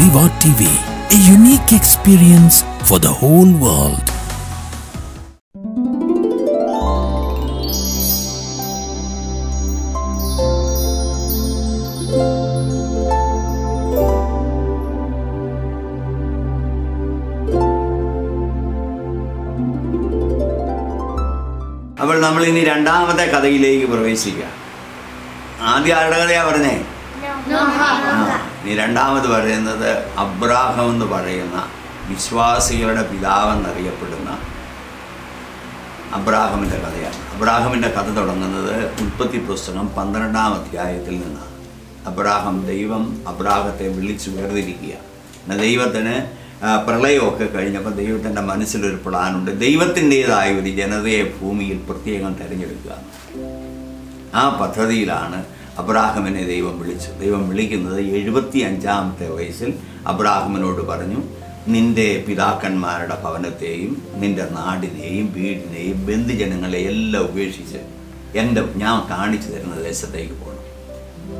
Liva TV, a unique experience for the whole world. അപ്പോൾ നമ്മൾ ഇനി രണ്ടാമത്തെ കഥയിലേക്ക് പ്രവേശിക്കാം. ആദ്യ ആരുടെ കഥയാ പറഞ്ഞേ? ഇനി രണ്ടാമത് പറയുന്നത് അബ്രാഹാം എന്ന് പറയുന്ന വിശ്വാസികളുടെ പിതാവെന്നറിയപ്പെടുന്ന അബ്രാഹാമിൻ്റെ കഥയാണ്. അബ്രാഹാമിൻ്റെ കഥ തുടങ്ങുന്നത് ഉൽപ്പത്തി പുസ്തകം 12-ാം അധ്യായത്തിൽ നിന്നാണ്. ദൈവം അബ്രാഹത്തെ വിളിച്ചു വേർതിരിക്കുക. ദൈവത്തിന് പ്രളയമൊക്കെ കഴിഞ്ഞപ്പോൾ ദൈവത്തിൻ്റെ മനസ്സിലൊരു പ്ലാനുണ്ട്. ദൈവത്തിൻ്റേതായ ഒരു ജനതയെ ഭൂമിയിൽ പ്രത്യേകം തിരഞ്ഞെടുക്കുക. ആ പദ്ധതിയിലാണ് അബ്രാഹാമിനെ ദൈവം വിളിച്ചു. ദൈവം വിളിക്കുന്നത് 75-ാമത്തെ വയസ്സിൽ അബ്രാഹാമിനോട് പറഞ്ഞു, നിൻ്റെ പിതാക്കന്മാരുടെ ഭവനത്തെയും നിൻ്റെ നാടിനെയും വീടിനെയും ബന്ധുജനങ്ങളെയും എല്ലാം ഉപേക്ഷിച്ച് ഞാൻ കാണിച്ചു തരുന്ന ദേശത്തേക്ക് പോകണം.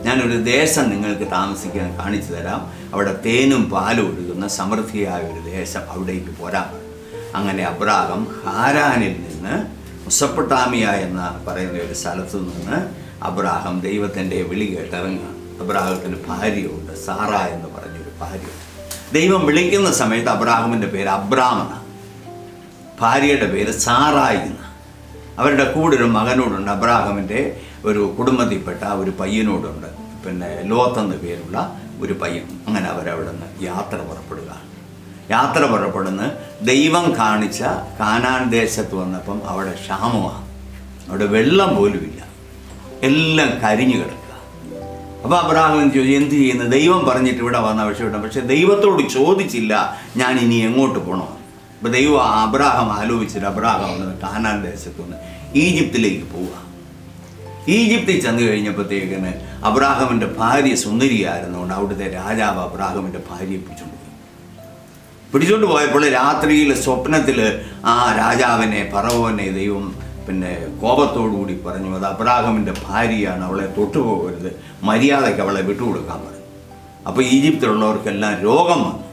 ഞാനൊരു ദേശം നിങ്ങൾക്ക് താമസിക്കാൻ കാണിച്ചു തരാം. അവിടെ തേനും പാലും ഒഴുകുന്ന സമൃദ്ധിയായ ഒരു ദേശം, അവിടേക്ക് പോരാൻ. അങ്ങനെ അബ്രാഹാം ഹാരാനിൽ നിന്ന് മെസൊപ്പൊട്ടാമിയ എന്ന പറയുന്ന ഒരു സ്ഥലത്തു നിന്ന് അബ്രാഹാം ദൈവത്തിൻ്റെ വിളി കേട്ടിറങ്ങുകയാണ്. അബ്രാഹത്തിന് ഭാര്യയുണ്ട്, സാറ എന്ന് പറഞ്ഞൊരു ഭാര്യ. ദൈവം വിളിക്കുന്ന സമയത്ത് അബ്രാഹാമിൻ്റെ പേര് അബ്രാം എന്നാണ്, ഭാര്യയുടെ പേര് സാറായി എന്നാണ്. അവരുടെ കൂടെ ഒരു മകനോടുണ്ട്. അബ്രാഹാമിൻ്റെ ഒരു കുടുംബത്തിൽപ്പെട്ട ഒരു പയ്യനോടുണ്ട്, ലോത്തെന്ന് പേരുള്ള ഒരു പയ്യൻ. അങ്ങനെ അവരവിടെ നിന്ന് യാത്ര പുറപ്പെടുന്ന ദൈവം കാണിച്ച കാനാൻ ദേശത്ത് വന്നപ്പം അവിടെ ക്ഷാമമാണ്, അവിടെ വെള്ളം പോലുമില്ല, എല്ലാം കരിഞ്ഞു കിടക്കുക. അപ്പോൾ അബ്രാഹാം ചോദിച്ചു, എന്ത് ചെയ്യുന്നു? ദൈവം പറഞ്ഞിട്ട് ഇവിടെ വന്ന ആവശ്യമില്ല. പക്ഷെ ദൈവത്തോട് ചോദിച്ചില്ല ഞാൻ ഇനി എങ്ങോട്ട് പോകണോ. അപ്പോൾ ദൈവം അബ്രാഹാം ആലോചിച്ചിട്ട് അബ്രാഹാം വന്നത് കാനാൻ ദേശത്ത് നിന്ന് ഈജിപ്തിലേക്ക് പോവുക. ഈജിപ്തിൽ ചെന്ന് കഴിഞ്ഞപ്പോഴത്തേക്കിന് അബ്രാഹാമിൻ്റെ ഭാര്യ സുന്ദരിയായിരുന്നുകൊണ്ട് അവിടുത്തെ രാജാവ് അബ്രാഹാമിൻ്റെ ഭാര്യയെ പിടിച്ചുകൊണ്ട് പോയപ്പോൾ രാത്രിയിൽ സ്വപ്നത്തിൽ ആ രാജാവിനെ ഫറവോനെ ദൈവം കോപത്തോടുകൂടി പറഞ്ഞു, അത് അബ്രാഹാമിൻ്റെ ഭാര്യയാണ്, അവളെ തൊട്ടുപോകരുത്, മര്യാദയ്ക്ക് അവളെ വിട്ടുകൊടുക്കാൻ പറഞ്ഞു. അപ്പോൾ ഈജിപ്തിലുള്ളവർക്കെല്ലാം രോഗം വന്നു.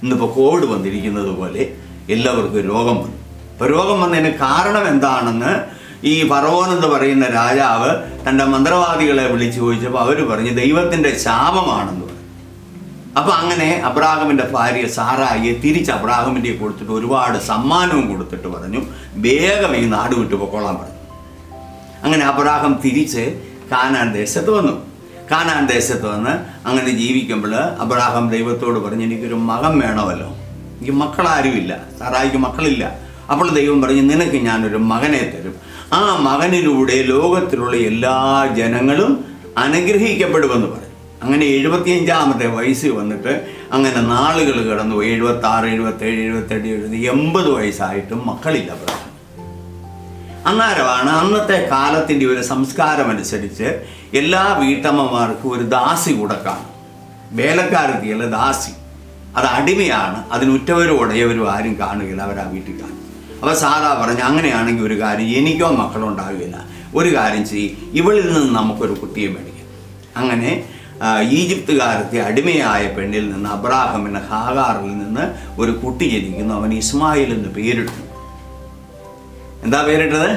ഇന്നിപ്പോൾ കോവിഡ് വന്നിരിക്കുന്നത് പോലെ എല്ലാവർക്കും രോഗം വന്നു. അപ്പോൾ രോഗം വന്നതിന് കാരണം എന്താണെന്ന് ഈ ഫറവോൻ എന്ന് പറയുന്ന രാജാവ് തൻ്റെ മന്ത്രവാദികളെ വിളിച്ചു ചോദിച്ചപ്പോൾ അവർ പറഞ്ഞു ദൈവത്തിൻ്റെ ശാപമാണെന്ന് പറഞ്ഞു. അപ്പോൾ അങ്ങനെ അബ്രാഹാമിൻ്റെ ഭാര്യ സാറായിയെ തിരിച്ച് അബ്രാഹാമിൻ്റെ കൊടുത്തിട്ട് ഒരുപാട് സമ്മാനവും കൊടുത്തിട്ട് പറഞ്ഞു, വേഗം ഈ നാട് വിട്ടു പൊക്കോളാൻ പറഞ്ഞു. അങ്ങനെ അബ്രാഹാം തിരിച്ച് കാനാൻ ദേശത്ത് വന്നു. കാനാൻ ദേശത്ത് വന്ന് അങ്ങനെ ജീവിക്കുമ്പോൾ അബ്രാഹാം ദൈവത്തോട് പറഞ്ഞു, എനിക്കൊരു മകൻ വേണമല്ലോ, എനിക്ക് മക്കളാരുമില്ല, സാറായിക്ക് മക്കളില്ല. അപ്പോൾ ദൈവം പറഞ്ഞു, നിനക്ക് ഞാനൊരു മകനെ തരും, ആ മകനിലൂടെ ലോകത്തിലുള്ള എല്ലാ ജനങ്ങളും അനുഗ്രഹിക്കപ്പെടുമെന്ന് പറഞ്ഞു. അങ്ങനെ 75-ാമത്തെ വയസ്സിൽ വന്നിട്ട് അങ്ങനെ നാളുകൾ കടന്നു. 76, 77, 78, 80 വയസ്സായിട്ടും മക്കളില്ല അബ്രാഹാം. അന്നേരമാണ് അന്നത്തെ കാലത്തിൻ്റെ ഒരു സംസ്കാരം അനുസരിച്ച് എല്ലാ വീട്ടമ്മമാർക്കും ഒരു ദാസി കൂടെ കാണും. വേലക്കാരത്തിയല്ല, ദാസി. അത് അടിമയാണ്, അതിന് ഉറ്റവരും ഉടയവരും ആരും കാണുകയില്ല, അവർ ആ വീട്ടിൽ കാണും. അപ്പോൾ സാധാ പറഞ്ഞ്, അങ്ങനെയാണെങ്കിൽ ഒരു കാര്യം, എനിക്കോ മക്കളുണ്ടാകില്ല, ഒരു കാര്യം ചെയ്യും, ഇവളിൽ നിന്ന് നമുക്കൊരു കുട്ടിയെ മേടിക്കാം. അങ്ങനെ ഈജിപ്തുകാരത്തെ അടിമയായ പെണ്ണിൽ നിന്ന് അബ്രാഹാമിന് ഹാഗാറിൽ നിന്ന് ഒരു കുട്ടി ജനിക്കുന്നു. അവൻ ഇസ്മായിൽ എന്ന് പേരിട്ടു. എന്താ പേരിട്ടത്?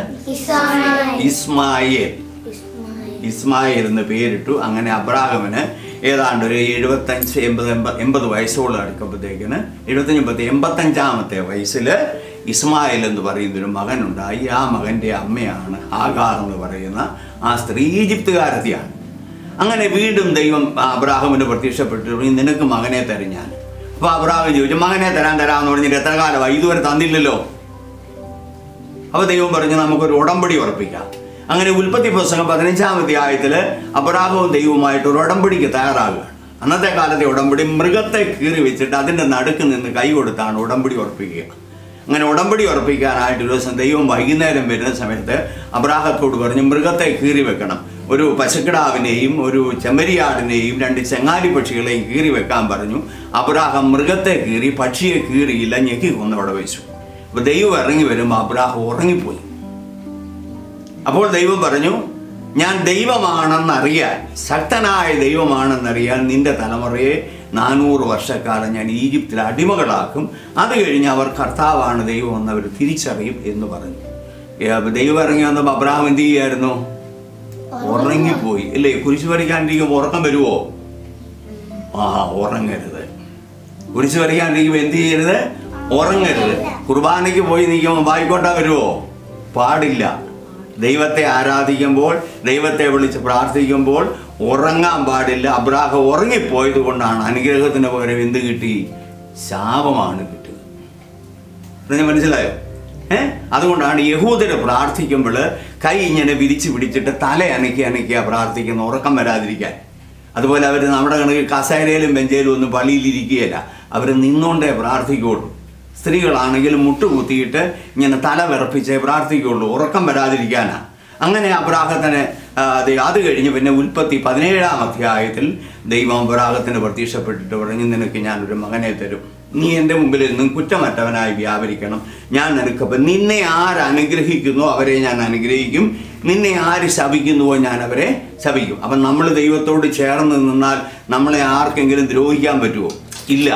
ഇസ്മായിൽ എന്ന് പേരിട്ടു. അങ്ങനെ അബ്രാഹാമിന് ഏതാണ്ട് ഒരു 75-80 വയസ്സോളം അടുക്കുമ്പോഴത്തേക്കിന് 85-ാമത്തെ വയസ്സിൽ ഇസ്മായിൽ എന്ന് പറയുന്നൊരു മകനുണ്ടായി. ആ മകൻ്റെ അമ്മയാണ് ഹാഗാർ എന്ന് പറയുന്ന ആ സ്ത്രീ, ഈജിപ്തുകാരത്തിയാണ്. അങ്ങനെ വീണ്ടും ദൈവം അബ്രാഹാമിന് പ്രത്യക്ഷപ്പെട്ടു, നിനക്ക് മകനെ തരും ഞാൻ. അപ്പോൾ അബ്രാഹാം ചോദിച്ചു, മകനെ തരാമെന്ന് പറഞ്ഞിട്ട് എത്ര കാലമായി, ഇതുവരെ തന്നില്ലല്ലോ. അപ്പോൾ ദൈവം പറഞ്ഞു, നമുക്കൊരു ഉടമ്പടി ഉറപ്പിക്കാം. അങ്ങനെ ഉൽപ്പത്തി പുസ്തകം 15-ാം അധ്യായത്തിൽ അബ്രാഹാവും ദൈവവുമായിട്ട് ഒരു ഉടമ്പടിക്ക് തയ്യാറാകുകയാണ്. അന്നത്തെ കാലത്തെ ഉടമ്പടി മൃഗത്തെ കീറി വെച്ചിട്ട് അതിൻ്റെ നടുക്ക് നിന്ന് കൈ കൊടുത്താണ് ഉടമ്പടി ഉറപ്പിക്കുക. അങ്ങനെ ഉടമ്പടി ഉറപ്പിക്കാനായിട്ട് ഒരു ദിവസം ദൈവം വൈകുന്നേരം വരുന്ന സമയത്ത് അബ്രാഹത്തോട് പറഞ്ഞു, മൃഗത്തെ കീറി വെക്കണം, ഒരു പശുക്കിടാവിനെയും ഒരു ചെമ്മരിയാടിനെയും 2 ചെങ്ങാലി പക്ഷികളെയും കീറി വെക്കാൻ പറഞ്ഞു. അബ്രാഹാം മൃഗത്തെ കീറി, പക്ഷിയെ കീറിയില്ല, ഞെക്കി കൊന്നവിടെ വെച്ചു. അപ്പോൾ ദൈവം ഇറങ്ങി വരുമ്പോൾ അബ്രാഹാം ഉറങ്ങിപ്പോയി. അപ്പോൾ ദൈവം പറഞ്ഞു, ഞാൻ ദൈവമാണെന്നറിയാൻ, ശക്തനായ ദൈവമാണെന്നറിയാൻ നിന്റെ തലമുറയെ 400 വർഷക്കാലം ഞാൻ ഈജിപ്തിൽ അടിമകളാക്കും. അത് കഴിഞ്ഞ് അവർ കർത്താവാണ് ദൈവമെന്ന് അവർ തിരിച്ചറിയും എന്ന് പറഞ്ഞു. ദൈവം ഇറങ്ങി വന്നപ്പോൾ അബ്രഹാം എന്ത് ചെയ്യായിരുന്നു? ഉറങ്ങിപ്പോയി അല്ലേ? കുരിശ് വരയ്ക്കാണ്ടിരിക്കുമ്പോൾ ഉറക്കം വരുമോ? ഉറങ്ങരുത്. കുരിശ് വരയ്ക്കാണ്ടിരിക്കുമ്പോൾ എന്ത് ചെയ്യരുത്? ഉറങ്ങരുത്. കുർബാനയ്ക്ക് പോയി നിൽക്കുമ്പോൾ ബായിക്കോട്ട വരുമോ? പാടില്ല. ദൈവത്തെ ആരാധിക്കുമ്പോൾ, ദൈവത്തെ വിളിച്ച് പ്രാർത്ഥിക്കുമ്പോൾ ഉറങ്ങാൻ പാടില്ല. അബ്രാഹാം ഉറങ്ങിപ്പോയത് കൊണ്ടാണ് അനുഗ്രഹത്തിന് പകരം എന്ത് കിട്ടി? ശാപമാണ് കിട്ടിയത്. അത് മനസ്സിലായോ? അതുകൊണ്ടാണ് യഹൂദര് പ്രാർത്ഥിക്കുമ്പോൾ കൈ ഇങ്ങനെ വിരിച്ച് പിടിച്ചിട്ട് തല അനക്കിയാ പ്രാർത്ഥിക്കുന്ന, ഉറക്കം വരാതിരിക്കാൻ. അതുപോലെ അവർ നമ്മുടെ കണക്കിൽ കസേരയിലും ബെഞ്ചയിലും ഒന്നും പള്ളിയിലിരിക്കുകയില്ല. അവർ നിന്നുകൊണ്ടേ പ്രാർത്ഥിക്കുകയുള്ളൂ. സ്ത്രീകളാണെങ്കിലും മുട്ടുകുത്തിയിട്ട് ഇങ്ങനെ തല വിറപ്പിച്ചേ പ്രാർത്ഥിക്കുകയുള്ളൂ, ഉറക്കം വരാതിരിക്കാനാണ്. അങ്ങനെ അബ്രാഹത്തിന് അത് കഴിഞ്ഞ് പിന്നെ ഉൽപ്പത്തി 17-ാം അധ്യായത്തിൽ ദൈവം അബ്രാഹത്തിന് പ്രത്യക്ഷപ്പെട്ടിട്ട് പറഞ്ഞു, നിനക്ക് ഞാനൊരു മകനെ തരും. നീ എൻ്റെ മുമ്പിൽ നിന്നും കുറ്റമറ്റവനായി വ്യാപരിക്കണം. ഞാൻ നിനക്കപ്പം നിന്നെ ആരനുഗ്രഹിക്കുന്നോ അവരെ ഞാൻ അനുഗ്രഹിക്കും, നിന്നെ ആര് ശപിക്കുന്നുവോ ഞാൻ അവരെ ശപിക്കും. അപ്പം നമ്മൾ ദൈവത്തോട് ചേർന്ന് നിന്നാൽ നമ്മളെ ആർക്കെങ്കിലും ദ്രോഹിക്കാൻ പറ്റുമോ? ഇല്ല.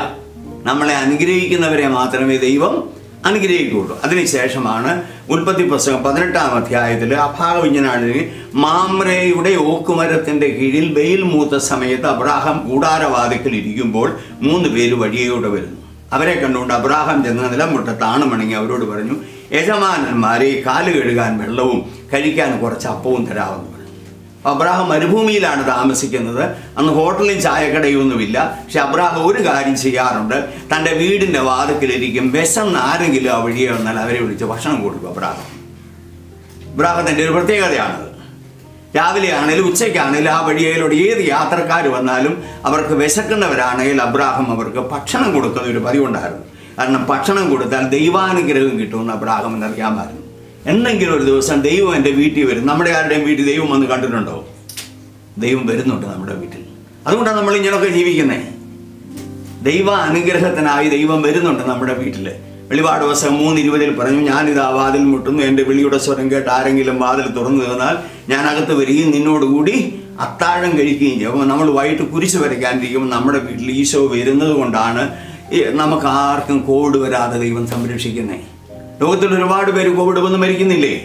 നമ്മളെ അനുഗ്രഹിക്കുന്നവരെ മാത്രമേ ദൈവം അനുഗ്രഹിക്കുകയുള്ളൂ. അതിനുശേഷമാണ് ഉൽപ്പത്തി പുസ്തകം 18-ാം അധ്യായത്തിൽ അഭാഗവിജ്ഞനാളിൽ മാമ്രയുടെ ഓക്കുമരത്തിൻ്റെ കീഴിൽ വെയിൽ മൂത്ത സമയത്ത് അബ്രാഹാം കൂടാരവാതിക്കൽ ഇരിക്കുമ്പോൾ 3 പേര് വഴിയോടെ വരുന്നു. അവരെ കണ്ടുകൊണ്ട് അബ്രാഹാം ചെന്ന് നിലമുട്ടത്ത് ആണുമണങ്ങി അവരോട് പറഞ്ഞു, യജമാനന്മാരെ, കാല് കഴുകാൻ വെള്ളവും കഴിക്കാൻ കുറച്ച് അപ്പവും തരാമെന്ന് പറഞ്ഞു. അബ്രാഹാം മരുഭൂമിയിലാണ് താമസിക്കുന്നത്. അന്ന് ഹോട്ടലും ചായക്കടയൊന്നുമില്ല. പക്ഷെ അബ്രാഹാം ഒരു കാര്യം ചെയ്യാറുണ്ട്. തൻ്റെ വീടിൻ്റെ വാതിക്കലിരിക്കും. വിശന്ന് ആരെങ്കിലും ആ വഴിയെ വന്നാൽ അവരെ വിളിച്ച് ഭക്ഷണം കൊടുക്കും. അബ്രാഹത്തിൻ്റെ ഒരു പ്രത്യേകതയാണത്. രാവിലെ ആണെങ്കിലും ഉച്ചയ്ക്കാണെങ്കിലും ആ വഴിയിലൂടെ ഏത് യാത്രക്കാർ വന്നാലും അവർക്ക് വിശക്കുന്നവരാണെങ്കിൽ അബ്രാഹാം അവർക്ക് ഭക്ഷണം കൊടുക്കുന്ന ഒരു പതിവുണ്ടായിരുന്നു. കാരണം ഭക്ഷണം കൊടുത്താൽ ദൈവാനുഗ്രഹം കിട്ടുമെന്ന് അബ്രാഹാമിന് അറിയാമായിരുന്നു. എന്തെങ്കിലും ഒരു ദിവസം ദൈവം എൻ്റെ വീട്ടിൽ വരും. നമ്മുടെ ആരുടെയും വീട്ടിൽ ദൈവം വന്ന് കണ്ടിട്ടുണ്ടോ? ദൈവം വരുന്നുണ്ട് നമ്മുടെ വീട്ടിൽ. അതുകൊണ്ടാണ് നമ്മൾ ഇങ്ങനെയൊക്കെ ജീവിക്കുന്നത്. ദൈവ അനുഗ്രഹത്തിനായി ദൈവം വരുന്നുണ്ട് നമ്മുടെ വീട്ടിൽ. വെളിപാട് പുസ്തകം 3:20 പറഞ്ഞു, ഞാനിതാ വാതിൽ മുട്ടുന്നു, എൻ്റെ വിളിയുടെ സ്വരം കേട്ട് ആരെങ്കിലും വാതിൽ തുറന്നു തന്നാൽ ഞാൻ അകത്ത് വരികയും നിന്നോടുകൂടി അത്താഴം കഴിക്കുകയും ചെയ്യും. അപ്പോൾ നമ്മൾ വൈകിട്ട് കുരിശ് വരയ്ക്കാനിരിക്കുമ്പോൾ നമ്മുടെ വീട്ടിൽ ഈശോ വരുന്നത് കൊണ്ടാണ് നമുക്ക് ആർക്കും കോവിഡ് വരാതെ ദൈവം സംരക്ഷിക്കുന്നത്. ലോകത്തിൽ ഒരുപാട് പേര് കോവിഡ് വന്ന് മരിക്കുന്നില്ലേ?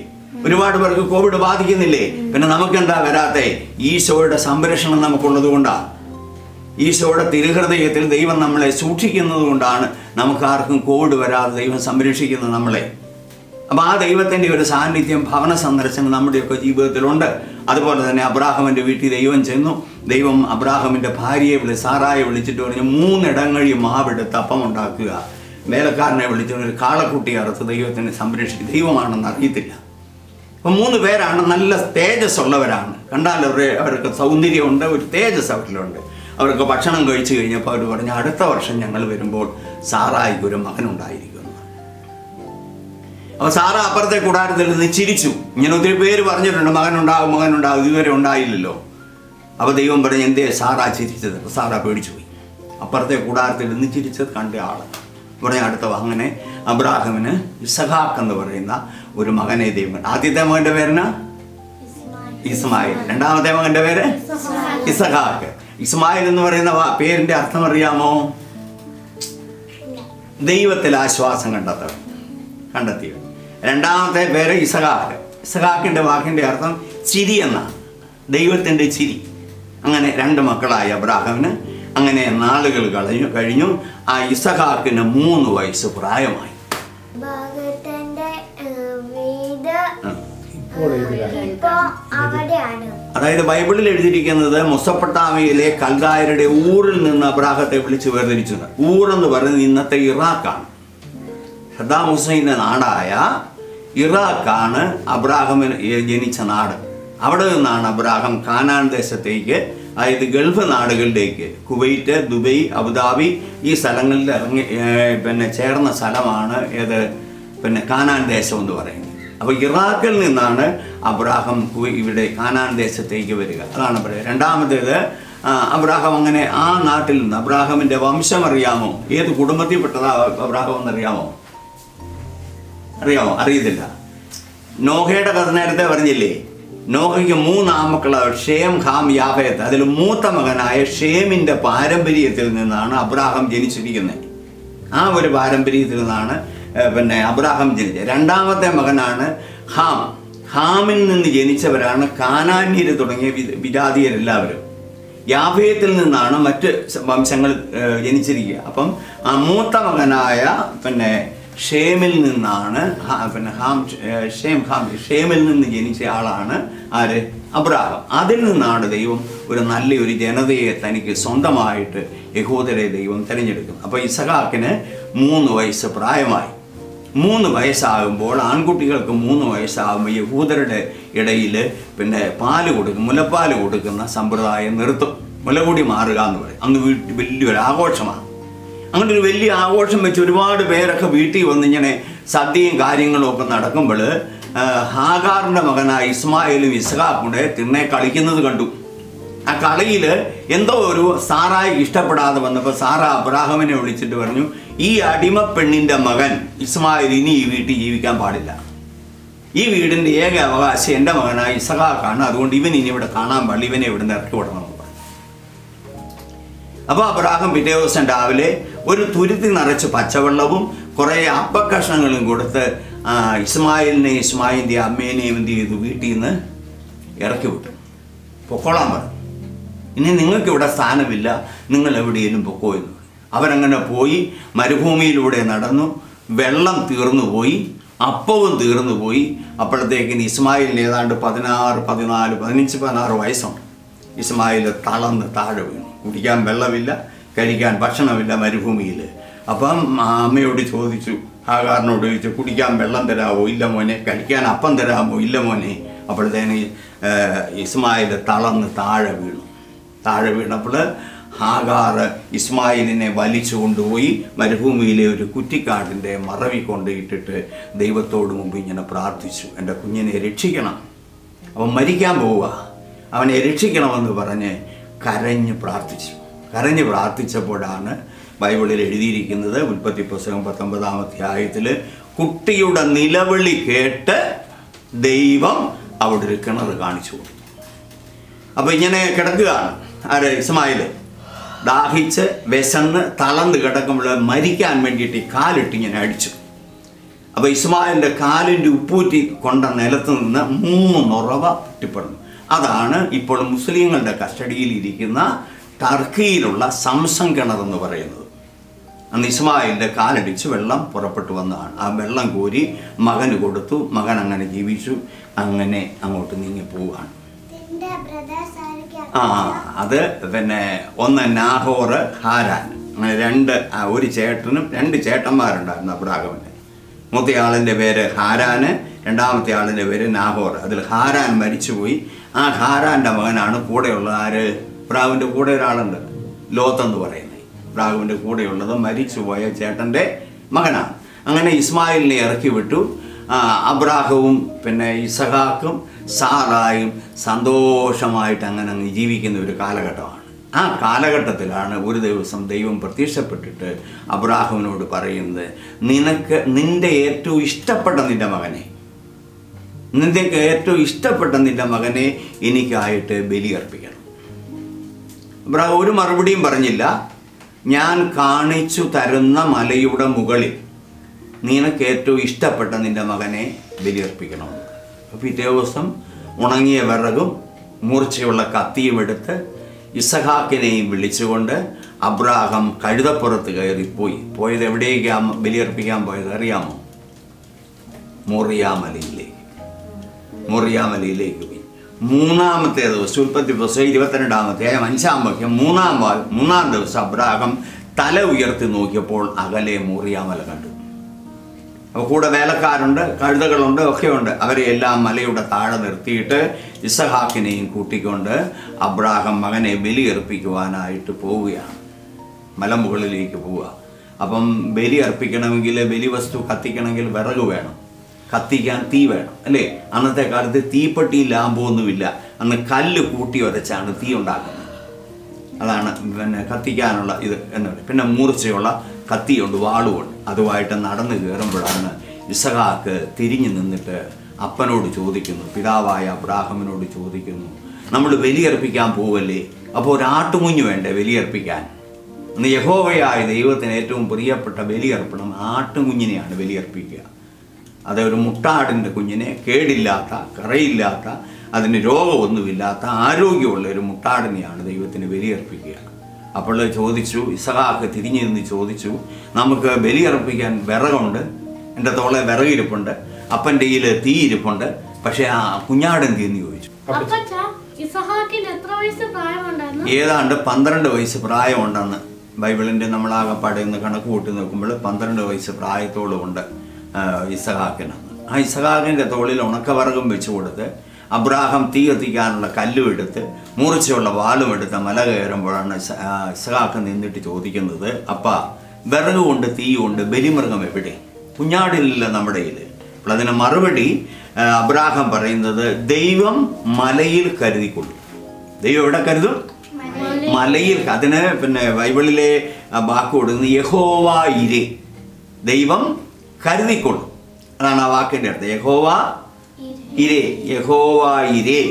ഒരുപാട് പേർക്ക് കോവിഡ് ബാധിക്കുന്നില്ലേ? പിന്നെ നമുക്കെന്താ വരാത്തെ? ഈശോയുടെ സംരക്ഷണം നമുക്കുള്ളത് കൊണ്ടാണ്. ഈശോയുടെ തിരുഹൃദയത്തിൽ ദൈവം നമ്മളെ സൂക്ഷിക്കുന്നത് കൊണ്ടാണ് നമുക്ക് ആർക്കും കോവിഡ് വരാതെ ദൈവം സംരക്ഷിക്കുന്നത് നമ്മളെ. അപ്പോൾ ആ ദൈവത്തിൻ്റെ ഒരു സാന്നിധ്യം, ഭവന സന്ദർശനം നമ്മുടെയൊക്കെ ജീവിതത്തിലുണ്ട്. അതുപോലെ തന്നെ അബ്രാഹാമിൻ്റെ വീട്ടിൽ ദൈവം ചെന്നു. ദൈവം അബ്രാഹാമിൻ്റെ ഭാര്യയെ സാറായെ വിളിച്ചിട്ട് പറഞ്ഞു, 3 ഇടങ്ങളിൽ മാവെടുത്ത് അപ്പം ഉണ്ടാക്കുക. വേലക്കാരനെ വിളിച്ചിട്ട് ഒരു കാളക്കുട്ടി അറുത്ത് ദൈവത്തിനെ സംരക്ഷിക്കും. ദൈവമാണെന്ന് അറിയത്തില്ല. അപ്പം 3 പേരാണ്, നല്ല തേജസ്സുള്ളവരാണ്. കണ്ടാൽ അവർക്ക് സൗന്ദര്യമുണ്ട്, ഒരു തേജസ് അവരിലുണ്ട്. അവർക്ക് ഭക്ഷണം കഴിച്ചു കഴിഞ്ഞപ്പോൾ അവർ പറഞ്ഞു, അടുത്ത വർഷം ഞങ്ങൾ വരുമ്പോൾ സാറായിക്ക് ഒരു മകനുണ്ടായിരിക്കുന്നു. അപ്പോൾ സാറ അപ്പുറത്തെ കൂടാരത്തിൽ നിന്ന് ചിരിച്ചു. ഇങ്ങനെ ഒത്തിരി പേര് പറഞ്ഞിട്ടുണ്ട്, മകനുണ്ടാകും ഇതുവരെ ഉണ്ടായില്ലല്ലോ. അപ്പോൾ ദൈവം പറഞ്ഞു, എന്തേ സാറാ ചിരിച്ചത്? സാറ പേടിച്ചു പോയി. അപ്പുറത്തെ കൂടാരത്തിൽ നിന്ന് ചിരിച്ചത് കണ്ട ആൾ പറഞ്ഞ അടുത്ത. അങ്ങനെ അബ്രാഹാമിന് ഇസഹാക്ക് എന്ന് പറയുന്ന ഒരു മകനെ ദൈവം. ആദ്യത്തെ മകൻ്റെ പേരിന് ഇസ്മായിൽ, രണ്ടാമത്തെ മകൻ്റെ പേര് ഇസഹാക്ക്. ഇസ്മായിൽ എന്ന് പറയുന്ന പേരിൻ്റെ അർത്ഥം അറിയാമോ? ദൈവത്തിൽ ആശ്വാസം കണ്ടെത്തിയത്. രണ്ടാമത്തെ പേര് ഇസഹാക്ക്. ഇസഹാക്കിൻ്റെ വാക്കിൻ്റെ അർത്ഥം ചിരി എന്നാണ്, ദൈവത്തിൻ്റെ ചിരി. അങ്ങനെ 2 മക്കളായി അബ്രാഹാമിന്. അങ്ങനെ നാളുകൾ കഴിഞ്ഞു. ആ ഇസഹാക്കിന് 3 വയസ്സ് പ്രായമായി. അതായത് ബൈബിളിൽ എഴുതിയിരിക്കുന്നത് മെസൊപ്പൊട്ടാമിയയിലെ കൽദായരുടെ ഊറിൽ നിന്ന് അബ്രാഹത്തെ വിളിച്ച് വേർതിരിച്ചത്. ഊർ എന്ന് പറയുന്നത് ഇന്നത്തെ ഇറാഖാണ്. സദ്ദാം ഹുസൈൻ്റെ നാടായ ഇറാഖാണ് അബ്രാഹാമിന് ജനിച്ച നാട്. അവിടെ നിന്നാണ് അബ്രാഹാം കാനാൻ ദേശത്തേക്ക്, അതായത് ഗൾഫ് നാടുകളിലേക്ക്, കുവൈറ്റ്, ദുബൈ, അബുദാബി ഈ സ്ഥലങ്ങളിൽ ചേർന്ന സ്ഥലമാണ് കാനാൻ ദേശം എന്ന് പറയുന്നത്. അപ്പോൾ ഇറാഖിൽ നിന്നാണ് അബ്രാഹാം ഇവിടെ കാനാൻ ദേശത്തേക്ക് വരിക. അതാണ് പറയുക. രണ്ടാമത്തേത്, അബ്രാഹാം അങ്ങനെ ആ നാട്ടിൽ നിന്ന്, അബ്രാഹാമിൻ്റെ വംശം അറിയാമോ? ഏത് കുടുംബത്തിൽപ്പെട്ടതാ അബ്രാഹാം എന്നറിയാമോ? അറിയത്തില്ല. നോഹയുടെ കഥ നേരത്തെ പറഞ്ഞില്ലേ? നോഹയ്ക്ക് 3 ആമക്കളാണ്, ഷേം, ഹാം, യാഫേത്ത്. അതിൽ മൂത്ത മകനായ ഷേമിൻ്റെ പാരമ്പര്യത്തിൽ നിന്നാണ് അബ്രാഹാം ജനിച്ചിരിക്കുന്നത്. ആ ഒരു പാരമ്പര്യത്തിൽ നിന്നാണ് അബ്രാഹാം ജനിച്ചത്. രണ്ടാമത്തെ മകനാണ് ഹാം. ഹാമിൽ നിന്ന് ജനിച്ചവരാണ് കാനാന്യർ തുടങ്ങിയ വിജാതീയരെല്ലാവരും. യാഫേത്തിൽ നിന്നാണ് മറ്റ് വംശങ്ങൾ ജനിച്ചിരിക്കുക. അപ്പം ആ മൂത്ത മകനായ ഷേമിൽ നിന്നാണ് ഷേമിൽ നിന്ന് ജനിച്ച ആളാണ് ആര്? അബ്രാഹാം. അതിൽ നിന്നാണ് ദൈവം ഒരു നല്ലൊരു ജനതയെ തനിക്ക് സ്വന്തമായിട്ട് യഹൂദരെ ദൈവം തിരഞ്ഞെടുക്കും. അപ്പോൾ ഇസഹാക്കിന് 3 വയസ്സ് പ്രായമായി. 3 വയസ്സാകുമ്പോൾ, ആൺകുട്ടികൾക്ക് 3 വയസ്സാകുമ്പോൾ യഹൂദരുടെ ഇടയിൽ പാല് കൊടുക്കും, മുലപ്പാല് കൊടുക്കുന്ന സമ്പ്രദായം നിർത്തും. മുലകൂടി മാറുക എന്ന് പറയും. അന്ന് വലിയൊരു ആഘോഷമാണ്. അങ്ങനെ ഒരു വലിയ ആഘോഷം വെച്ച് ഒരുപാട് പേരൊക്കെ വീട്ടിൽ വന്നിങ്ങനെ സദ്യയും കാര്യങ്ങളും ഒക്കെ നടക്കുമ്പോൾ ഹാഗാറിൻ്റെ മകനായ ഇസ്മായിലും ഇസ്ഹാഖും കൂടെ തിണ്ണെ കളിക്കുന്നത് കണ്ടു. ആ കളിയിൽ എന്തോ ഒരു സാറായിക്ക് ഇഷ്ടപ്പെടാതെ വന്നപ്പോൾ സാറ അബ്രാഹാമിനെ വിളിച്ചിട്ട് പറഞ്ഞു, ഈ അടിമപ്പെണ്ണിൻ്റെ മകൻ ഇസ്മായിൽ ഇനി ഈ വീട്ടിൽ ജീവിക്കാൻ പാടില്ല. ഈ വീടിൻ്റെ ഏക അവകാശം എൻ്റെ മകനായ ഇസ്ഹാഖാണ്. അതുകൊണ്ട് ഇവൻ ഇനി ഇവിടെ കാണാൻ പാടില്ല, ഇവനെ ഇവിടെ നിന്ന് ഇറക്കി വിടണം. അപ്പോൾ അബ്രാഹാം പിറ്റേ ദിവസം രാവിലെ ഒരു തുരുത്തി നിറച്ച് പച്ചവെള്ളവും കുറേ അപ്പക്കഷ്ണങ്ങളും കൊടുത്ത് ഇസ്മായിലിനെയും ഇസ്മായിലിൻ്റെ അമ്മേനെയും എന്ത് ചെയ്തു? വീട്ടിൽ നിന്ന് ഇറക്കി വിട്ടു. പൊക്കോളാൻ പറഞ്ഞു. ഇനി നിങ്ങൾക്കിവിടെ സ്ഥാനമില്ല, നിങ്ങൾ എവിടെയെങ്കിലും പൊക്കോ എന്ന്. അവരങ്ങനെ പോയി മരുഭൂമിയിലൂടെ നടന്നു. വെള്ളം തീർന്നു പോയി, അപ്പവും തീർന്നു പോയി. അപ്പോഴത്തേക്കിന് ഇസ്മായിലിന് ഏതാണ്ട് 15-16 വയസ്സുണ്ട്. ഇസ്മായിൽ തളർന്ന് താഴെ വീണു. കുടിക്കാൻ വെള്ളമില്ല, കഴിക്കാൻ ഭക്ഷണമില്ല മരുഭൂമിയിൽ. അപ്പം അമ്മയോട് ചോദിച്ചു, ഹാഗാറിനോട് ചോദിച്ചു, കുടിക്കാൻ വെള്ളം തരാമോ? ഇല്ല മോനെ. കഴിക്കാൻ അപ്പം തരാമോ? ഇല്ല മോനെ. അപ്പോഴത്തേന് ഇസ്മായിൽ തളർന്ന് താഴെ വീണു. താഴെ വീണപ്പോൾ ഹാഗാർ ഇസ്മായിലിനെ വലിച്ചു കൊണ്ടുപോയി മരുഭൂമിയിലെ ഒരു കുറ്റിക്കാടിൻ്റെ മറവി കൊണ്ടിട്ടിട്ട് ദൈവത്തോട് മുമ്പ് ഇങ്ങനെ പ്രാർത്ഥിച്ചു, എൻ്റെ കുഞ്ഞിനെ രക്ഷിക്കണം, അവൻ മരിക്കാൻ പോവുക, അവനെ രക്ഷിക്കണമെന്ന് പറഞ്ഞ് കരഞ്ഞ് പ്രാർത്ഥിച്ചപ്പോഴാണ് ബൈബിളിൽ എഴുതിയിരിക്കുന്നത്, ഉൽപ്പത്തി പുസ്തകം 19-ാം അധ്യായത്തിൽ, കുട്ടിയുടെ നിലവിളി കേട്ട് ദൈവം അവിടെ ഒരു കിണർ കാണിച്ചു കൊടുത്തു. അപ്പോൾ ഇങ്ങനെ കിടക്കുകയാണ് ആര്? ഇസ്മായിൽ. ദാഹിച്ച് വിശന്ന് തളർന്ന് കിടക്കുമ്പോൾ മരിക്കാൻ വേണ്ടിയിട്ട് കാലിട്ട് ഇങ്ങനെ അടിച്ചു. അപ്പോൾ ഇസ്മായിലിൻ്റെ കാലിൻ്റെ ഉപ്പൂറ്റി കൊണ്ട നിലത്ത് നിന്ന് 3 ഉറവ പൊട്ടിപ്പെടുന്നു. അതാണ് ഇപ്പോൾ മുസ്ലിങ്ങളുടെ കസ്റ്റഡിയിലിരിക്കുന്ന ടർക്കിയിലുള്ള സംസം കിണർ എന്ന് പറയുന്നത്. അന്ന് ഇസ്മായിലിൻ്റെ കാലടിച്ച് വെള്ളം പുറപ്പെട്ടു വന്നതാണ്. ആ വെള്ളം കോരി മകന് കൊടുത്തു. മകൻ അങ്ങനെ ജീവിച്ചു. അങ്ങനെ അങ്ങോട്ട് നീങ്ങി പോവുകയാണ്. അത് ഒന്ന് നാഹോർ, ഹാരാൻ, അങ്ങനെ ഒരു ചേട്ടനും 2 ചേട്ടന്മാരുണ്ടായിരുന്നു അബ്രാഹാമിന്. മൂത്തയാളിൻ്റെ പേര് ഹാരാന്, രണ്ടാമത്തെ ആളിൻ്റെ പേര് നാഹോർ. അതിൽ ഹാരാൻ മരിച്ചുപോയി. ആ ഹാരാൻ്റെ മകനാണ് കൂടെയുള്ള ആര്? ഇബ്രാഹിമിൻ്റെ കൂടെ ഒരാളുണ്ട്, ലോത്ത് എന്ന് പറയുന്നത്. ഇബ്രാഹിമിൻ്റെ കൂടെയുള്ളത് മരിച്ചുപോയ ചേട്ടൻ്റെ മകനാണ്. അങ്ങനെ ഇസ്മായിലിനെ ഇറക്കി വിട്ടു. അബ്രാഹവും ഇസഹാക്കും സാറായും സന്തോഷമായിട്ട് അങ്ങനെ അങ്ങ് ജീവിക്കുന്ന ഒരു കാലഘട്ടമാണ്. ആ കാലഘട്ടത്തിലാണ് ഒരു ദിവസം ദൈവം പ്രത്യക്ഷപ്പെട്ടിട്ട് അബ്രാഹാമിനോട് പറയുന്നത്, നിന്റെ ഏറ്റവും ഇഷ്ടപ്പെട്ട നിന്റെ മകനെ എനിക്കായിട്ട് ബലിയർപ്പിക്കണം. അബ്രാഹാം ഒരു മറുപടിയും പറഞ്ഞില്ല. ഞാൻ കാണിച്ചു തരുന്ന മലയുടെ മുകളിൽ നിനക്ക് ഏറ്റവും ഇഷ്ടപ്പെട്ട നിന്റെ മകനെ ബലിയർപ്പിക്കണം. അപ്പോൾ പിറ്റേ ദിവസം ഉണങ്ങിയ വിറകും മൂർച്ചയുള്ള കത്തിയും എടുത്ത് ഇസഹാക്കിനെയും വിളിച്ചുകൊണ്ട് അബ്രാഹാം കഴുതപ്പുറത്ത് കയറിപ്പോയി. പോയത് എവിടേക്കാണ് ബലിയർപ്പിക്കാൻ പോയത് അറിയാമോ? മൊറിയാമലയിലേക്ക് പോയി. 3-ാമത്തെ ദിവസം, ഉൽപ്പത്തി പുസ്തകം 22-ാം അധ്യായം 5-ാം വാക്യം, 3-ാം ദിവസം അബ്രാഹാം തല ഉയർത്തി നോക്കിയപ്പോൾ അകലെ മൊറിയാമല കണ്ടു. അപ്പോൾ കൂടെ വേലക്കാരുണ്ട്, കഴുതകളുണ്ട്, ഒക്കെയുണ്ട്. അവരെ എല്ലാം മലയുടെ താഴെ നിർത്തിയിട്ട് ഇസഹാക്കിനെയും കൂട്ടിക്കൊണ്ട് അബ്രാഹാം മകനെ ബലിയർപ്പിക്കുവാനായിട്ട് പോവുകയാണ്. മലമുകളിലേക്ക് പോവുക. അപ്പം ബലി അർപ്പിക്കണമെങ്കിൽ, ബലിവസ്തു കത്തിക്കണമെങ്കിൽ വിറക് വേണം, കത്തിക്കാൻ തീ വേണം, അല്ലേ? അന്നത്തെ കാലത്ത് തീപ്പെട്ടി ലാമ്പൊന്നുമില്ല. അന്ന് കല്ല് കൂട്ടി ഉരച്ചാണ് തീ ഉണ്ടാക്കുന്നത്. അതാണ് കത്തിക്കാനുള്ള ഇത് എന്നുള്ളത്. പിന്നെ മൂർച്ചയുള്ള കത്തിയുണ്ട്, വാളുമുണ്ട്. അതുമായിട്ട് നടന്നു കയറുമ്പോഴാണ് ഇസഹാക്ക് തിരിഞ്ഞു നിന്നിട്ട് അപ്പനോട് ചോദിക്കുന്നു, പിതാവായ അബ്രാഹാമിനോട് ചോദിക്കുന്നു, നമ്മൾ ബലിയർപ്പിക്കാൻ പോവല്ലേ, അപ്പോൾ ഒരു ആട്ടുകുഞ്ഞ് വേണ്ടേ ബലിയർപ്പിക്കാൻ? ഇന്ന് യഹോവയായ ദൈവത്തിന് ഏറ്റവും പ്രിയപ്പെട്ട ബലിയർപ്പണം ആട്ടുകുഞ്ഞിനെയാണ് ബലിയർപ്പിക്കുക. അതൊരു മുട്ടാടിൻ്റെ കുഞ്ഞിനെ, കേടില്ലാത്ത, കറയില്ലാത്ത, അതിന് രോഗമൊന്നുമില്ലാത്ത ആരോഗ്യമുള്ള ഒരു മുട്ടാടിനെയാണ് ദൈവത്തിന് ബലിയർപ്പിക്കുക. അപ്പോൾ ചോദിച്ചു, ഇസഹാക്ക് തിരിഞ്ഞു നിന്ന് ചോദിച്ചു, നമുക്ക് ബലിയർപ്പിക്കാൻ വിറകുണ്ട്, എൻ്റെ തോളെ വിറകിരിപ്പുണ്ട്, അപ്പൻ്റെ കയ്യിൽ തീ ഇരിപ്പുണ്ട്, പക്ഷെ ആ കുഞ്ഞാടൻ തീർന്നു ചോദിച്ചു. ഏതാണ്ട് 12 വയസ്സ് പ്രായമുണ്ടെന്ന് ബൈബിളിൻ്റെ നമ്മളാകപ്പാടെ ഒന്ന് കണക്ക് കൂട്ടി നോക്കുമ്പോൾ 12 വയസ്സ് പ്രായത്തോളമുണ്ട് ഇസഹാക്കിനെന്ന്. ആ ഇസഹാക്കിൻ്റെ തോളിൽ ഉണക്കവർഗം വെച്ച് കൊടുത്ത് അബ്രാഹാം തീ കത്തിക്കാനുള്ള കല്ലും എടുത്ത് മൂർച്ചയുള്ള വാളും എടുത്ത് മല കയറുമ്പോഴാണ് ഇസഹാക്ക് നിന്നിട്ട് ചോദിക്കുന്നത്, അപ്പാ വിറക് കൊണ്ട് തീ കൊണ്ട് ബലിമൃഗം എവിടെ? കുഞ്ഞാടില്ല നമ്മുടെ കയ്യിൽ. അപ്പോൾ അതിന് മറുപടി അബ്രാഹാം പറയുന്നത്, ദൈവം മലയിൽ കരുതിക്കൊള്ളും. ദൈവം എവിടെ കരുതും? മലയിൽ. അതിന് പിന്നെ ബൈബിളിലെ വാക്ക് കൊടുക്കുന്നത് യഹോവ ഇരേ, ദൈവം കരുതിക്കൊള്ളും. അതാണ് ആ വാക്കിൻ്റെ അർത്ഥം. യഹോവ ഇരേ, യഹോവ ഇരേ,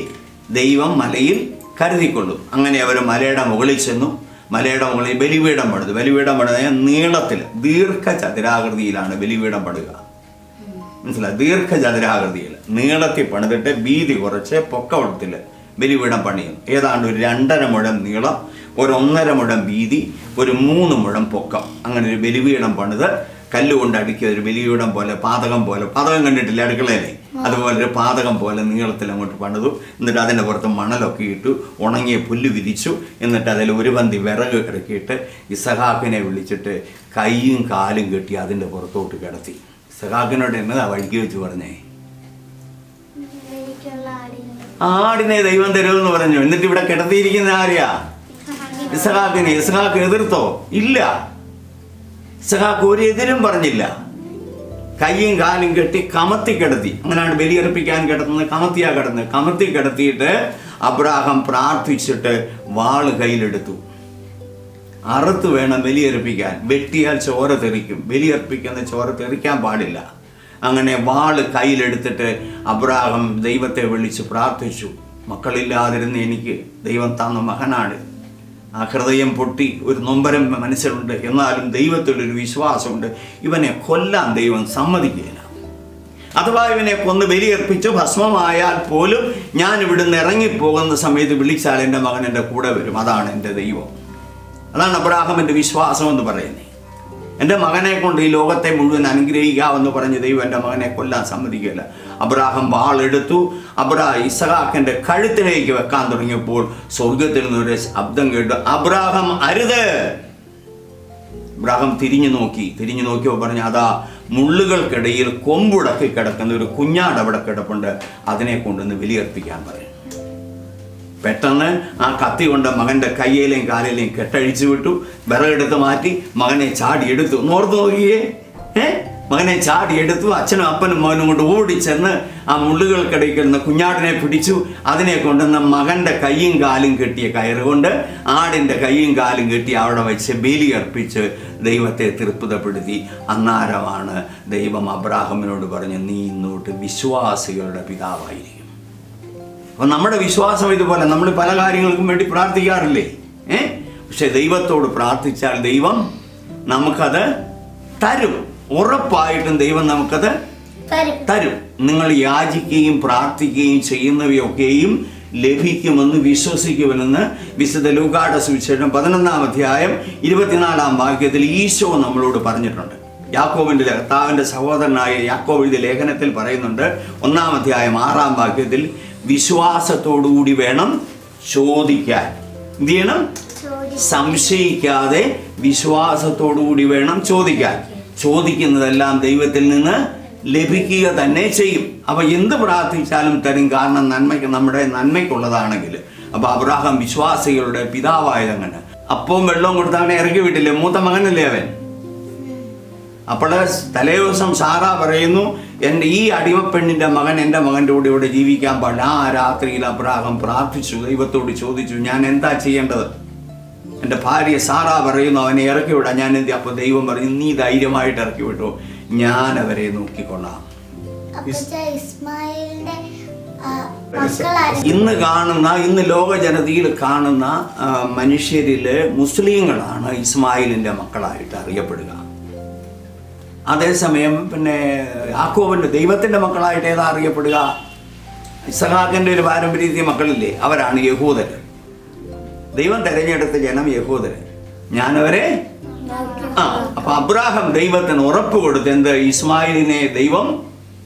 ദൈവം മലയിൽ കരുതിക്കൊള്ളും. അങ്ങനെ അവർ മലയുടെ മുകളിൽ ചെന്നു. മലയുടെ മുകളിൽ ബലിപീഠം പണിതു. ബലിപീഠം പണിത് നീളത്തിൽ ദീർഘചതുരാകൃതിയിലാണ് ബലിപീഠം പടുക. മനസ്സിലായി? ദീർഘചതുരാകൃതിയിൽ നീളത്തിൽ പണിതിട്ട് വീതി കുറച്ച് പൊക്കവട്ടത്തിൽ ബലിപീഠം പണിയുന്നു. ഏതാണ്ട് ഒരു 2.5 മുഴം നീളം, ഒരു 1.5 മുഴം വീതി, ഒരു 3 മുഴം പൊക്കം, അങ്ങനെ ഒരു ബലിപീഠം പണിത് കല്ലുകൊണ്ട് അടുക്കിയ ഒരു ബലിപീഠം പോലെ, പാതകം പോലെ, പാതകം കണ്ടിട്ടില്ല അടുക്കളയിലെ, അതുപോലെ ഒരു പാതകം പോലെ നീളത്തിൽ അങ്ങോട്ട് പണിതു. എന്നിട്ട് അതിൻ്റെ പുറത്ത് മണലൊക്കെ ഇട്ടു, ഉണങ്ങിയ പുല്ല് വിരിച്ചു. എന്നിട്ട് അതിൽ ഒരു പന്തി വിറക് ഇറക്കിയിട്ട് ഇസഹാക്കിനെ വിളിച്ചിട്ട് കൈയും കാലും കെട്ടി അതിൻ്റെ പുറത്തോട്ട് കിടത്തി. ഇസഹാക്കിനോട് എന്നതാ വഴിക്ക് വെച്ച് പറഞ്ഞേ? ആടിനെ ദൈവം തരുമെന്ന് പറഞ്ഞു. എന്നിട്ട് ഇവിടെ കിടത്തിയിരിക്കുന്ന ആരെയാ? ഇസഹാക്കിനെ. ഇസഹാക്ക് എതിർത്തോ? ഇല്ല. ഇസഹാക്ക് ഒരു എതിരും പറഞ്ഞില്ല. കയ്യും കാലും കെട്ടി കമത്തി കിടത്തി. അങ്ങനെയാണ് ബലിയർപ്പിക്കാൻ കിടന്നത്. കമത്തിയാ കിടന്നത്. കമത്തി കിടത്തിയിട്ട് അബ്രാഹാം പ്രാർത്ഥിച്ചിട്ട് വാള് കയ്യിലെടുത്തു. അറുത്ത് വേണം ബലിയർപ്പിക്കാൻ. വെട്ടിയാൽ ചോര തെറിക്കും. ബലിയർപ്പിക്കുന്ന ചോര തെറിക്കാൻ പാടില്ല. അങ്ങനെ വാള് കയ്യിലെടുത്തിട്ട് അബ്രാഹാം ദൈവത്തെ വിളിച്ച് പ്രാർത്ഥിച്ചു. മക്കളില്ലാതിരുന്ന എനിക്ക് ദൈവം തന്ന മകനാണ്. ആ ഹൃദയം പൊട്ടി, ഒരു നൊമ്പരം മനസ്സിലുണ്ട്. എന്നാലും ദൈവത്തിലൊരു വിശ്വാസമുണ്ട്. ഇവനെ കൊല്ലാൻ ദൈവം സമ്മതിക്കില്ല. അഥവാ ഇവനെ കൊന്ന് ബലിയർപ്പിച്ചു ഭസ്മമായാൽ പോലും ഞാൻ ഇവിടുന്ന് ഇറങ്ങിപ്പോകുന്ന സമയത്ത് വിളിച്ചാൽ എൻ്റെ മകൻ എൻ്റെ കൂടെ വരും. അതാണ് എൻ്റെ ദൈവം. അതാണ് അബ്രാഹാമിൻ്റെ വിശ്വാസം എന്ന് പറയുന്നത്. എൻ്റെ മകനെ കൊണ്ട് ഈ ലോകത്തെ മുഴുവൻ അനുഗ്രഹിക്കാമെന്ന് പറഞ്ഞ് ദൈവം എൻ്റെ മകനെ കൊല്ലാൻ സമ്മതിക്കില്ല. അബ്രാഹാം വാളെടുത്തു. ഇസഹാക്കിൻ്റെ കഴുത്തിലേക്ക് വെക്കാൻ തുടങ്ങിയപ്പോൾ സ്വർഗത്തിൽ നിന്നൊരു ശബ്ദം കേട്ടു, അബ്രാഹാം അരുത്. അബ്രാഹാം തിരിഞ്ഞു നോക്കിയപ്പോൾ പറഞ്ഞു, അതാ മുള്ളുകൾക്കിടയിൽ കൊമ്പുടക്കി കിടക്കുന്ന ഒരു കുഞ്ഞാട് അവിടെ കിടപ്പുണ്ട്, അതിനെ കൊണ്ടുവന്ന് ബലിയർപ്പിക്കാൻ പറയും. പെട്ടെന്ന് ആ കത്തി കൊണ്ട് മകൻ്റെ കയ്യിലെയും കാലിലെയും കെട്ടഴിച്ചു വിട്ടു. വിറകെടുത്ത് മാറ്റി മകനെ ചാടിയെടുത്തു. ഓർത്ത് നോക്കിയേ, മകനെ ചാടിയെടുത്തു. അച്ഛനും അപ്പനും മകനും കൊണ്ട് ഓടിച്ചെന്ന് ആ മുള്ളുകൾക്കിടയ്ക്കുന്ന കുഞ്ഞാടിനെ പിടിച്ചു. അതിനെ കൊണ്ടുവന്ന് മകൻ്റെ കയ്യും കാലും കെട്ടിയ കയറുകൊണ്ട് ആടിൻ്റെ കയ്യും കാലും കെട്ടി അവിടെ വെച്ച് ബലിയർപ്പിച്ച് ദൈവത്തെ തൃപ്തിപ്പെടുത്തി. അന്നേരമാണ് ദൈവം അബ്രാഹാമിനോട് പറഞ്ഞു, നീ ഇന്നോട്ട് വിശ്വാസികളുടെ പിതാവായിരിക്കും. അപ്പം നമ്മുടെ വിശ്വാസം ഇതുപോലെ. നമ്മൾ പല കാര്യങ്ങൾക്കും വേണ്ടി പ്രാർത്ഥിക്കാറില്ലേ? പക്ഷെ ദൈവത്തോട് പ്രാർത്ഥിച്ചാൽ ദൈവം നമുക്കത് തരും. ഉറപ്പായിട്ടും ദൈവം നമുക്കത് തരും. നിങ്ങൾ യാചിക്കുകയും പ്രാർത്ഥിക്കുകയും ചെയ്യുന്നവയൊക്കെയും ലഭിക്കുമെന്ന് വിശ്വസിക്കുമെന്ന് വിശുദ്ധ ലൂക്കായുടെ സുവിശേഷം 11-ാം അധ്യായം 24-ാം വാക്യത്തിൽ ഈശോ നമ്മളോട് പറഞ്ഞിട്ടുണ്ട്. യാക്കോബിൻ്റെ കർത്താവിൻ്റെ സഹോദരനായ യാക്കോബ് എഴുതിയ ലേഖനത്തിൽ പറയുന്നുണ്ട്, 1-ാം അധ്യായം 6-ാം വാക്യത്തിൽ, വിശ്വാസത്തോടുകൂടി വേണം ചോദിക്കാൻ. എന്ത് ചെയ്യണം? സംശയിക്കാതെ വിശ്വാസത്തോടുകൂടി വേണം ചോദിക്കാൻ. ചോദിക്കുന്നതെല്ലാം ദൈവത്തിൽ നിന്ന് ലഭിക്കുക തന്നെ ചെയ്യും. അപ്പോൾ എന്ത് പ്രാർത്ഥിച്ചാലും തരും. കാരണം നമ്മുടെ നന്മയ്ക്കുള്ളതാണെങ്കിൽ. അപ്പോൾ അബ്രാഹാം വിശ്വാസികളുടെ പിതാവായതങ്ങനെ. അപ്പവും വെള്ളവും കൊടുത്ത് അവനെ ഇറക്കി വിട്ടില്ലേ? മൂത്ത മകനല്ലേ അവൻ. അപ്പോൾ തലേ ദിവസം സാറാ പറയുന്നു, ഈ അടിമപ്പെണ്ണിൻ്റെ മകൻ എൻ്റെ മകൻ്റെ കൂടെ ഇവിടെ ജീവിക്കാൻ പാടില്ല. ആ രാത്രിയിൽ അബ്രാഹാം പ്രാർത്ഥിച്ചു, ദൈവത്തോട് ചോദിച്ചു, ഞാൻ എന്താ ചെയ്യേണ്ടത്? എൻ്റെ ഭാര്യ സാറാ പറയുന്നു അവനെ ഇറക്കി വിടാം, ഞാൻ എന്ത്? അപ്പോൾ ദൈവം പറഞ്ഞു, നീ ധൈര്യമായിട്ട് ഇറക്കി വിട്ടു, ഞാൻ അവരെ നോക്കിക്കൊള്ളാം. ഇന്ന് ലോക ജനതയിൽ കാണുന്ന മനുഷ്യരില് മുസ്ലിങ്ങളാണ് ഇസ്മായിലിന്റെ മക്കളായിട്ട് അറിയപ്പെടുക. അതേസമയം പിന്നെ യാക്കോബിന്റെ ദൈവത്തിന്റെ മക്കളായിട്ട് ഏതാ അറിയപ്പെടുക? ഇസഹാക്കിന്റെ ഒരു പാരമ്പര്യത്തിലെ മക്കളില്ലേ, അവരാണ് യഹൂദര്. ദൈവം തെരഞ്ഞെടുത്ത ജനം യഹൂദര്. ഞാനവരെ അപ്പൊ അബ്രാഹാം ദൈവത്തിന് ഉറപ്പ് കൊടുത്ത് എന്ത്? ഇസ്മായിലിനെ ദൈവം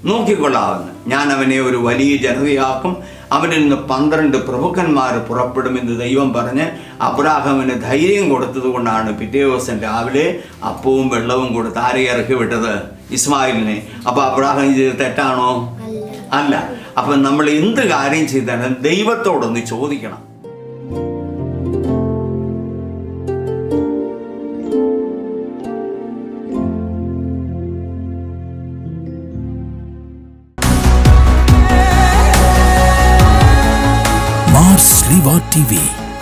നോക്കിക്കൊള്ളാമെന്ന്. ഞാൻ അവനെ ഒരു വലിയ ജനതയാക്കും, അവനിൽ നിന്ന് 12 പ്രഭുക്കന്മാർ പുറപ്പെടുമെന്ന് ദൈവം പറഞ്ഞ് അബ്രാഹാമിന് ധൈര്യം കൊടുത്തത് കൊണ്ടാണ് പിറ്റേ ദിവസം രാവിലെ അപ്പവും വെള്ളവും കൊടുത്ത് ആരെ ഇറക്കി വിട്ടത്? ഇസ്മായിലിനെ. അപ്പൊ അബ്രാഹാം ചെയ്ത് തെറ്റാണോ? അല്ല. അപ്പൊ നമ്മൾ എന്ത് കാര്യം ചെയ്താലും ദൈവത്തോടൊന്ന് ചോദിക്കണം. Mars Sliwa TV,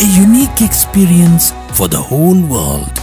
a unique experience for the whole world.